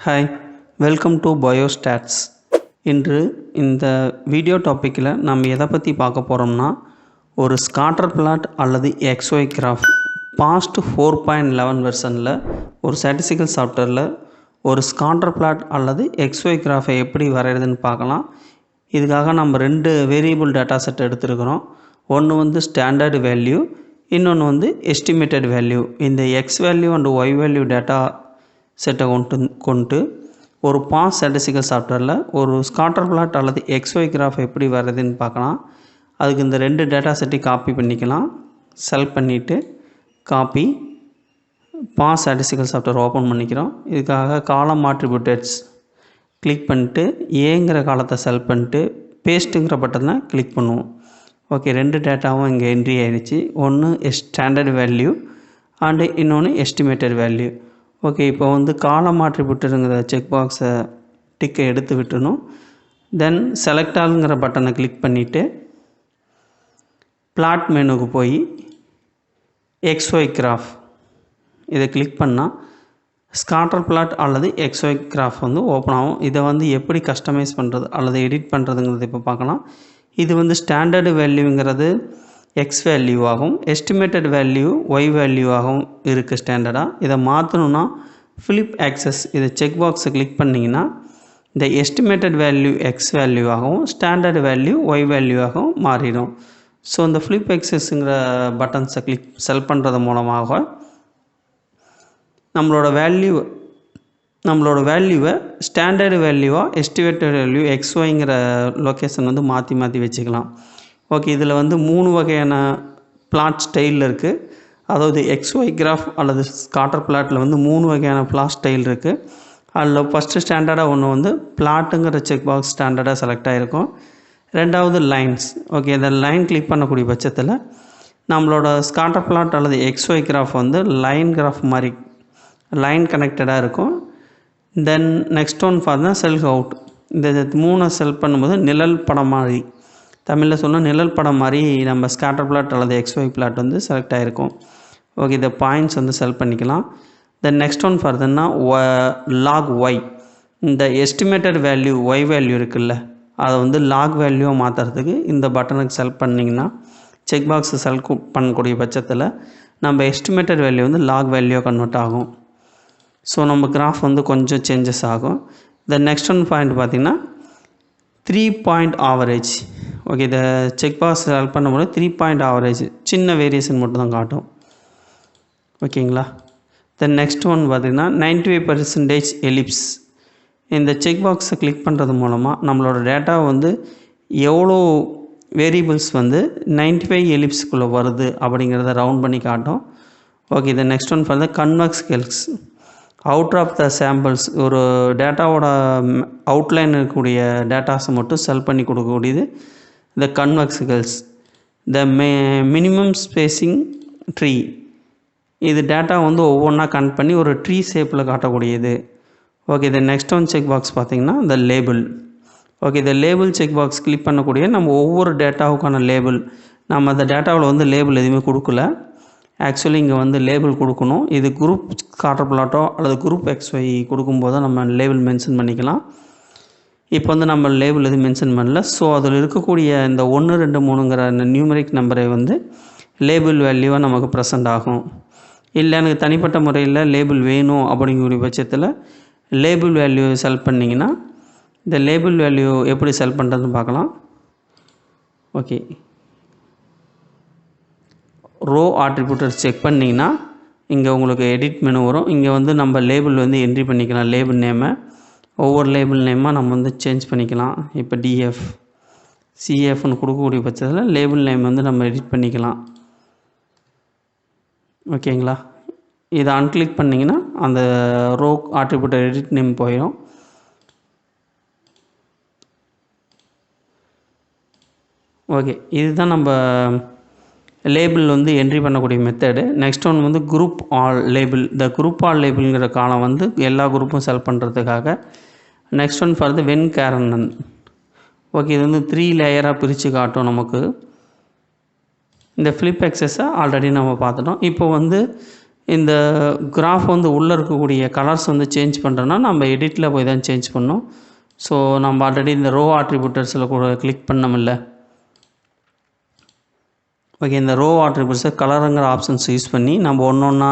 Hi, welcome to பயோஸ்டாட்ஸ். இன்று இந்த video டாப்பிக்கில் நம்ம எதை பற்றி பார்க்க போகிறோம்னா, ஒரு ஸ்காட்டர் பிளாட் அல்லது எக்ஸ்ஒய் கிராஃப் பாஸ்ட் 4.11 வெர்ஷனில் ஒரு ஸ்டாட்டிஸ்டிக்கல் சாஃப்ட்வேரில் ஒரு ஸ்காட்டர் பிளாட் அல்லது எக்ஸ்ஒய் கிராஃபை எப்படி வரைகிறதுன்னு பார்க்கலாம். இதுக்காக நம்ம ரெண்டு வேரியபிள் டேட்டா செட் எடுத்துருக்கிறோம். ஒன்று வந்து ஸ்டாண்டர்டு வேல்யூ, இன்னொன்று வந்து எஸ்டிமேட்டட் வேல்யூ. இந்த X value and Y value data செட்டை கொண்டு ஒரு பாஸ் ஸ்டாட்டிஸ்டிக்கல் சாஃப்ட்வேரில் ஒரு ஸ்காட்டர் பிளாட் அல்லது எக்ஸ்ஒய் கிராஃப் எப்படி வர்றதுன்னு பார்க்கலாம். அதுக்கு இந்த ரெண்டு டேட்டா செட்டையும் காப்பி பண்ணிக்கலாம். செலக்ட் பண்ணிவிட்டு copy PAST statistical software open பண்ணிக்கிறோம். இதுக்காக காலம் ஆட்ரிபியூட்டட்ஸ் கிளிக் பண்ணிட்டு ஏங்கிற காலத்தை செலக்ட் பண்ணிட்டு பேஸ்ட்டுங்கிற பட்டனை கிளிக் பண்ணுவோம். ஓகே, ரெண்டு டேட்டாவும் இங்கே என்ட்ரி ஆகிடுச்சு. ஒன்று ஸ்டாண்டர்ட் வேல்யூ அண்டு இன்னொன்று எஸ்டிமேட்டட் வேல்யூ. ஓகே, இப்போ வந்து காலம் ஆட்ரிபியூட்டருங்கிற செக் பாக்ஸை டிக்கை எடுத்து விட்டுணும். தென் செலக்ட் ஆல்ங்கிற பட்டனை கிளிக் பண்ணிவிட்டு பிளாட் மெனுக்கு போய் எக்ஸ்ஒய் கிராஃப் இதை கிளிக் பண்ணால் ஸ்காட்டர் பிளாட் அல்லது எக்ஸ்ஒய் கிராஃப் வந்து ஓப்பன் ஆகும். இதை வந்து எப்படி கஸ்டமைஸ் பண்ணுறது அல்லது எடிட் பண்ணுறதுங்கிறது இப்போ பார்க்கலாம். இது வந்து ஸ்டாண்டர்டு வேல்யூங்கிறது எக்ஸ் வேல்யூவாகவும் எஸ்டிமேட்டட் வேல்யூ ஒய் வேல்யூவாகவும் இருக்குது ஸ்டாண்டர்டாக. இதை மாற்றணுன்னா ஃபிளிப் ஆக்சஸ் இதை செக் பாக்ஸை கிளிக் பண்ணிங்கன்னா இந்த எஸ்டிமேட்டட் வேல்யூ எக்ஸ் வேல்யூவாகவும் ஸ்டாண்டர்டு வேல்யூ ஒய் வேல்யூவாகவும் மாறிடும். ஸோ இந்த ஃபிளிப் ஆக்சஸ்ங்கிற பட்டன்ஸை செலக்ட் பண்ணுறது மூலமாக நம்மளோட வேல்யூவை ஸ்டாண்டர்டு வேல்யூவாக எஸ்டிமேட்டட் வேல்யூ எக்ஸ் ஒய்ங்கிற லொக்கேஷன் வந்து மாற்றி வச்சுக்கலாம். ஓகே, இதில் வந்து 3 வகையான பிளாட் ஸ்டைல் இருக்குது. அதாவது எக்ஸ்ஒய் கிராஃப் அல்லது ஸ்காட்டர் பிளாட்டில் வந்து 3 வகையான பிளாட் ஸ்டைல் இருக்குது. அதில் ஃபஸ்ட்டு ஸ்டாண்டர்டாக ஒன்று வந்து பிளாட்டுங்கிற செக் பாக்ஸ் ஸ்டாண்டர்டாக செலக்ட் ஆகிருக்கும். ரெண்டாவது லைன்ஸ். ஓகே, இந்த லைன் கிளிக் பண்ணக்கூடிய பட்சத்தில் நம்மளோட ஸ்காட்டர் பிளாட் அல்லது எக்ஸ்ஒய் கிராஃப் வந்து லைன் கிராஃப் மாதிரி லைன் கனெக்டடாக இருக்கும். தென் நெக்ஸ்ட் ஒன் பார்த்தீங்கன்னா செல்ஃப் அவுட். இந்த 3 செலக்ட் பண்ணும்போது நிழல் படம் மாதிரி, தமிழில் சொன்னால் நிழல் படம் மாதிரி நம்ம ஸ்காட்டர் பிளாட் அல்லது எக்ஸ்ஒய் பிளாட் வந்து செலக்ட் ஆகிருக்கும். ஓகே, இந்த பாயிண்ட்ஸ் வந்து செலக்ட் பண்ணிக்கலாம். தென் நெக்ஸ்ட் ஒன் பார்த்தீங்கன்னா லாக் ஒய். இந்த எஸ்டிமேட்டட் வேல்யூ ஒய் வேல்யூ இருக்குல்ல, அதை வந்து லாக் வேல்யூவை மாற்றுறதுக்கு இந்த பட்டனுக்கு செலக்ட் பண்ணிங்கன்னா செக் பாக்ஸை செலக்ட் பண்ணக்கூடிய பட்சத்தில் நம்ம எஸ்டிமேட்டட் வேல்யூ வந்து லாக் வேல்யூவாக கன்வெர்ட் ஆகும். ஸோ நம்ம கிராஃப் வந்து கொஞ்சம் சேஞ்சஸ் ஆகும். தென் நெக்ஸ்ட் ஒன் பாயிண்ட் பார்த்திங்கன்னா 3 பாயிண்ட் ஆவரேஜ். ஓகே, இதை செக் பாக்ஸ் செலக்ட் பண்ணும்போது 3 பாயிண்ட் ஆவரேஜ் சின்ன வேரியேஷன் மட்டும் தான் காட்டும். ஓகேங்களா. தென் நெக்ஸ்ட் ஒன் பார்த்திங்கன்னா 95% எலிப்ஸ். இந்த செக் பாக்ஸை கிளிக் பண்ணுறது மூலமாக நம்மளோட டேட்டா வந்து எவ்வளோ வேரியபிள்ஸ் வந்து 95 எலிப்ஸ்க்குள்ளே வருது அப்படிங்கிறத ரவுண்ட் பண்ணி காட்டும். ஓகே, இந்த நெக்ஸ்ட் ஒன் பார்த்தா convex hulls. Out of the samples, ஒரு டேட்டாவோட அவுட்லைன் இருக்கக்கூடிய டேட்டாஸை மட்டும் செல் பண்ணி கொடுக்கக்கூடியது இந்த கன்வெக்ஸ்கல்ஸ். த மினிமம் ஸ்பேசிங் ட்ரீ, இது டேட்டா வந்து ஒவ்வொன்றா கனெக்ட் பண்ணி ஒரு ட்ரீ ஷேப்பில் காட்டக்கூடியது. ஓகே, இந்த நெக்ஸ்ட் ஒன் செக் பாக்ஸ் பார்த்திங்கன்னா இந்த லேபிள். ஓகே, இந்த லேபிள் செக் பாக்ஸ் கிளிக் பண்ணக்கூடிய நம்ம ஒவ்வொரு டேட்டாவுக்கான லேபிள், நம்ம அந்த டேட்டாவில் வந்து லேபிள் எதுவுமே கொடுக்கல. ஆக்சுவலி இங்கே வந்து லேபிள் கொடுக்கணும். இது குரூப் ஸ்காட்டர் பிளாட்டோ அல்லது குரூப் எக்ஸ்ஒய் கொடுக்கும்போது நம்ம லேபிள் மென்ஷன் பண்ணிக்கலாம். இப்போ வந்து நம்ம லேபிள் எதுவும் மென்ஷன் பண்ணல. ஸோ அதில் இருக்கக்கூடிய இந்த 1 2 3ங்கிற இந்த நியூமரிக் நம்பரை வந்து லேபிள் வேல்யூவாக நமக்கு ப்ரெசென்ட் ஆகும். இல்லை எனக்கு தனிப்பட்ட முறையில் லேபிள் வேணும் அப்படிங்கிற பட்சத்தில் லேபிள் வேல்யூ செலக்ட் பண்ணிங்கன்னா இந்த லேபிள் வேல்யூ எப்படி செலக்ட் பண்ணுறதுன்னு பார்க்கலாம். ஓகே, ரோ ஆட்ரிபியூட்டர் செக் பண்ணிங்கன்னா இங்கே உங்களுக்கு எடிட் மெனு வரும். இங்கே வந்து நம்ம லேபிள் வந்து என்ட்ரி பண்ணிக்கலாம். லேபிள் நேமை ஒவ்வொரு லேபிள் நேமாக நம்ம வந்து சேஞ்ச் பண்ணிக்கலாம். இப்போ டிஎஃப் சிஎஃப்னு கொடுக்கக்கூடிய பட்சத்தில் லேபிள் நேம் வந்து நம்ம எடிட் பண்ணிக்கலாம். ஓகேங்களா. இதை அன்கிளிக் பண்ணிங்கன்னா அந்த ரோ ஆட்ரிபியூட்டர் எடிட் நேம் போயிடும். ஓகே, இதுதான் நம்ம லேபிள் வந்து என்ட்ரி பண்ணக்கூடிய மெத்தடு. நெக்ஸ்ட் ஒன் வந்து குரூப் ஆல் லேபிள். இந்த குரூப் ஆல் லேபிள்ங்கிற காலம் வந்து எல்லா குரூப்பும் செலக்ட் பண்ணுறதுக்காக. Next one for the when கேரனன். ஓகே, இது வந்து 3 லேயராக பிரித்து காட்டும் நமக்கு. இந்த ஃபிளிப் ஆக்சஸை ஆல்ரெடி நம்ம பார்த்துட்டோம். இப்போ வந்து இந்த கிராஃப் வந்து உள்ளே இருக்கக்கூடிய கலர்ஸ் வந்து சேஞ்ச் பண்ணுறோன்னா நம்ம எடிட்டில் போய் தான் சேஞ்ச் பண்ணோம். ஸோ நம்ம ஆல்ரெடி இந்த ரோ ஆட்ரிபியூட்டர்ஸில் கூட கிளிக் பண்ணோம்ல. ஓகே, இந்த ரோ ஆட்ரிபியூட்ஸை கலருங்கிற ஆப்ஷன்ஸ் யூஸ் பண்ணி நம்ம ஒன்று ஒன்றா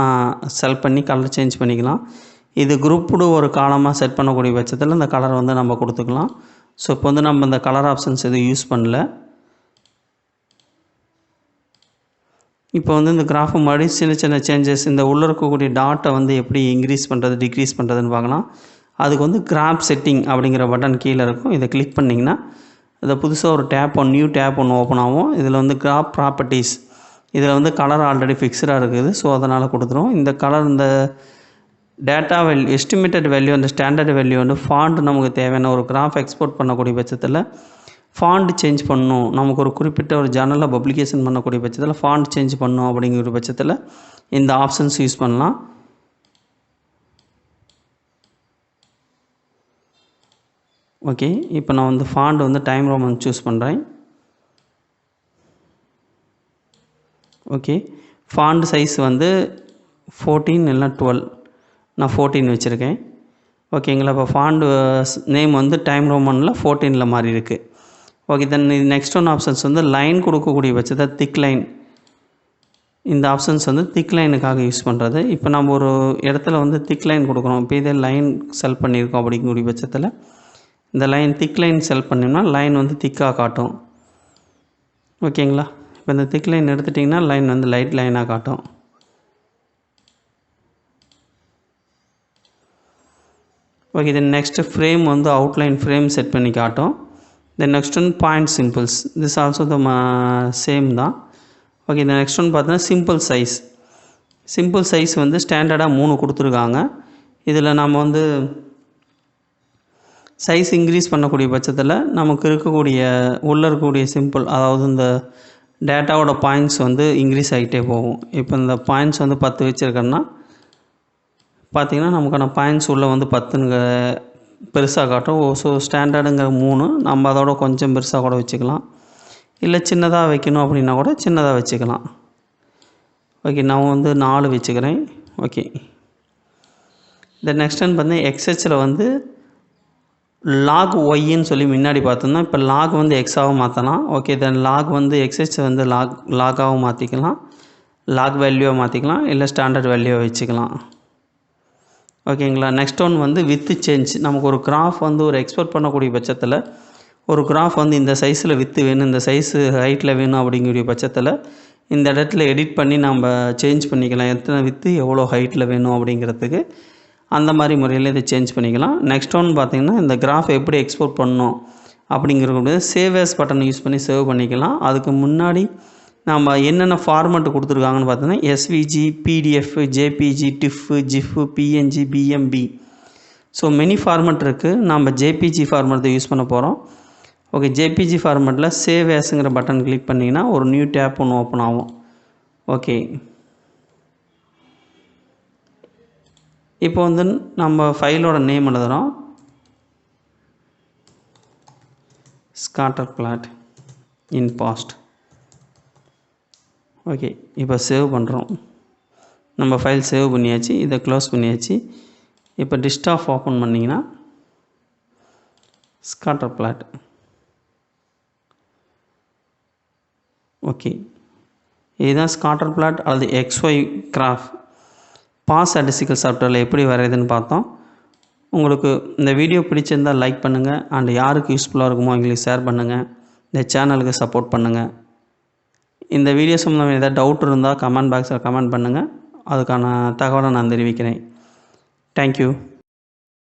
செலக்ட் பண்ணி கலர் சேஞ்ச் பண்ணிக்கலாம். இது குரூப்டு ஒரு காலமாக செட் பண்ணக்கூடிய பட்சத்தில் இந்த கலர் வந்து நம்ம கொடுத்துக்கலாம். ஸோ இப்போ வந்து நம்ம இந்த கலர் ஆப்ஷன்ஸ் எதுவும் யூஸ் பண்ணல. இப்போ வந்து இந்த கிராஃபை மாதிரி சின்ன சின்ன சேஞ்சஸ் இந்த உள்ளே இருக்கக்கூடிய டாட்டை வந்து எப்படி இன்க்ரீஸ் பண்ணுறது டிக்ரீஸ் பண்ணுறதுன்னு பார்க்கலாம். அதுக்கு வந்து கிராஃப் செட்டிங் அப்படிங்கிற பட்டன் கீழே இருக்கும். இதை கிளிக் பண்ணிங்கன்னா இதை புதுசாக ஒரு நியூ டேப் ஒன்று ஓப்பன் ஆகும். இதில் வந்து கிராஃப் ப்ராப்பர்ட்டிஸ், இதில் வந்து கலர் ஆல்ரெடி ஃபிக்ஸ்டாக இருக்குது. ஸோ அதனால் கொடுத்துரும். இந்த கலர் இந்த டேட்டா வேல்யூ எஸ்டிமேட்டட் வேல்யூ அந்த ஸ்டாண்டர்ட் வேல்யூ வந்து ஃபாண்ட் நமக்கு தேவையான ஒரு கிராஃப் எக்ஸ்போர்ட் பண்ணக்கூடிய பட்சத்தில் ஃபாண்ட் சேஞ்ச் பண்ணணும். நமக்கு ஒரு குறிப்பிட்ட ஒரு ஜர்னலில் பப்ளிகேஷன் பண்ணக்கூடிய பட்சத்தில் ஃபாண்ட் சேஞ்ச் பண்ணணும் அப்படிங்கிற பட்சத்தில் இந்த ஆப்ஷன்ஸ் யூஸ் பண்ணலாம். ஓகே, இப்போ நான் வந்து ஃபாண்ட் வந்து டைம் ரோமன் சூஸ் பண்ணுறேன். ஓகே, ஃபாண்ட் சைஸ் வந்து 14 இல்லைனா 12, நான் 14 வச்சுருக்கேன். ஓகேங்களா, இப்போ ஃபாண்ட் நேம் வந்து டைம் ரோமனில் 14 மாறி இருக்குது. Okay, then next one options வந்து லைன் கொடுக்கக்கூடிய பட்சத்தில் திக் லைன், இந்த ஆப்ஷன்ஸ் வந்து திக் லைனுக்காக யூஸ் பண்ணுறது. இப்போ நம்ம ஒரு இடத்துல வந்து திக் லைன் கொடுக்குறோம். இப்போ இதே லைன் செலக்ட் பண்ணியிருக்கோம் அப்படிங்கக்கூடிய பட்சத்தில் இந்த லைன் திக் லைன் செலக்ட் பண்ணிங்கன்னா லைன் வந்து திக்காக காட்டும். ஓகேங்களா, இப்போ இந்த திக் லைன் எடுத்துட்டிங்கன்னா லைன் வந்து லைட் லைனாக காட்டும். ஓகே, தென் நெக்ஸ்ட்டு ஃப்ரேம் வந்து அவுட்லைன் ஃப்ரேம் செட் பண்ணி காட்டும். Then next one point symbols, this also the same தான். ஓகே, இந்த நெக்ஸ்ட் ஒன் பார்த்தீங்கன்னா சிம்பிள் சைஸ் வந்து ஸ்டாண்டர்டாக 3 கொடுத்துருக்காங்க. இதில் நம்ம வந்து சைஸ் இன்க்ரீஸ் பண்ணக்கூடிய பட்சத்தில் நமக்கு இருக்கக்கூடிய உள்ளே இருக்கக்கூடிய சிம்பிள், அதாவது இந்த டேட்டாவோட பாயிண்ட்ஸ் வந்து இன்க்ரீஸ் ஆகிட்டே போகும். இப்போ இந்த பாயிண்ட்ஸ் வந்து 10 வச்சுருக்கோன்னா பார்த்திங்கன்னா நமக்கான பாயிண்ட்ஸ் உள்ளே வந்து 10ங்க பெருசாக காட்டும். ஸோ ஸ்டாண்டர்டுங்கிற 3 நம்ம அதோட கொஞ்சம் பெருசாக கூட வச்சுக்கலாம். இல்லை சின்னதாக வைக்கணும் அப்படின்னா கூட சின்னதாக வச்சுக்கலாம். ஓகே, நான் வந்து 4 வச்சுக்கிறேன். ஓகே, இந்த நெக்ஸ்ட் ஒன் பார்த்தீங்கன்னா எக்ஸ்ஹெச்சில் வந்து லாக் ஒய்ன்னு சொல்லி முன்னாடி பார்த்தோம்னா இப்போ லாக் வந்து எக்ஸாகவும் மாற்றலாம். ஓகே, தென் லாக் வந்து எக்ஸ்ஹெச் வந்து லாகாகவும் மாற்றிக்கலாம், லாக் வேல்யூவாக மாற்றிக்கலாம், இல்லை ஸ்டாண்டர்ட் வேல்யூவாக வச்சுக்கலாம். ஓகேங்களா, நெக்ஸ்ட் ஒன் வந்து வித்து சேஞ்ச். நமக்கு ஒரு கிராஃப் வந்து ஒரு எக்ஸ்போர்ட் பண்ணக்கூடிய பட்சத்தில் ஒரு கிராஃப் வந்து இந்த சைஸில் வித்து வேணும், இந்த சைஸு ஹைட்டில் வேணும் அப்படிங்கிற பட்சத்தில் இந்த இடத்துல எடிட் பண்ணி நம்ம சேஞ்ச் பண்ணிக்கலாம். எத்தனை வித்து எவ்வளோ ஹைட்டில் வேணும் அப்படிங்கிறதுக்கு அந்த மாதிரி முறையில் இதை சேஞ்ச் பண்ணிக்கலாம். நெக்ஸ்ட் ஒன் பார்த்திங்கன்னா இந்த கிராஃப் எப்படி எக்ஸ்போர்ட் பண்ணணும் அப்படிங்கிறது சேவ் ஆஸ் பட்டன் யூஸ் பண்ணி சேவ் பண்ணிக்கலாம். அதுக்கு முன்னாடி நம்ம என்னென்ன ஃபார்மெட் கொடுத்துருக்காங்கன்னு பார்த்தோன்னா SVG, PDF, JPG, TIFF, GIF, PNG, BMP, so many format இருக்குது. நம்ம ஜேபிஜி ஃபார்மெட்டை யூஸ் பண்ண போகிறோம். ஓகே, ஜேபிஜி ஃபார்மெட்டில் சேவ் ஆஸ்ங்கிற பட்டன் கிளிக் பண்ணிங்கன்னா ஒரு நியூ டேப் ஒன்று ஓப்பன் ஆகும். ஓகே, இப்போ வந்து நம்ம ஃபைலோட நேம் எழுதுகிறோம், scatterplot in past. ஓகே, இப்போ சேவ் பண்ணுறோம். நம்ம ஃபைல் சேவ் பண்ணியாச்சு, இதை க்ளோஸ் பண்ணியாச்சு. இப்போ டெஸ்க்டாப் ஓப்பன் பண்ணிங்கன்னா scatterplot. ஓகே, இதுதான் scatterplot அல்லது XY கிராஃப் பாஸ் ஸ்டாட்டிஸ்டிக்கல் சாஃப்ட்வேரில் எப்படி வரையுதுன்னு பார்த்தோம். உங்களுக்கு இந்த வீடியோ பிடிச்சிருந்தால் லைக் பண்ணுங்கள், அண்ட் யாருக்கு யூஸ்ஃபுல்லாக இருக்குமோ எங்களுக்கு ஷேர் பண்ணுங்கள். இந்த சேனலுக்கு சப்போர்ட் பண்ணுங்கள். இந்த வீடியோ சம்மந்தமாக ஏதாவது டவுட் இருந்தால் கமெண்ட் பாக்ஸில் கமெண்ட் பண்ணுங்கள். அதுக்கான தகவலை நான் தெரிவிக்கிறேன். தேங்க்யூ.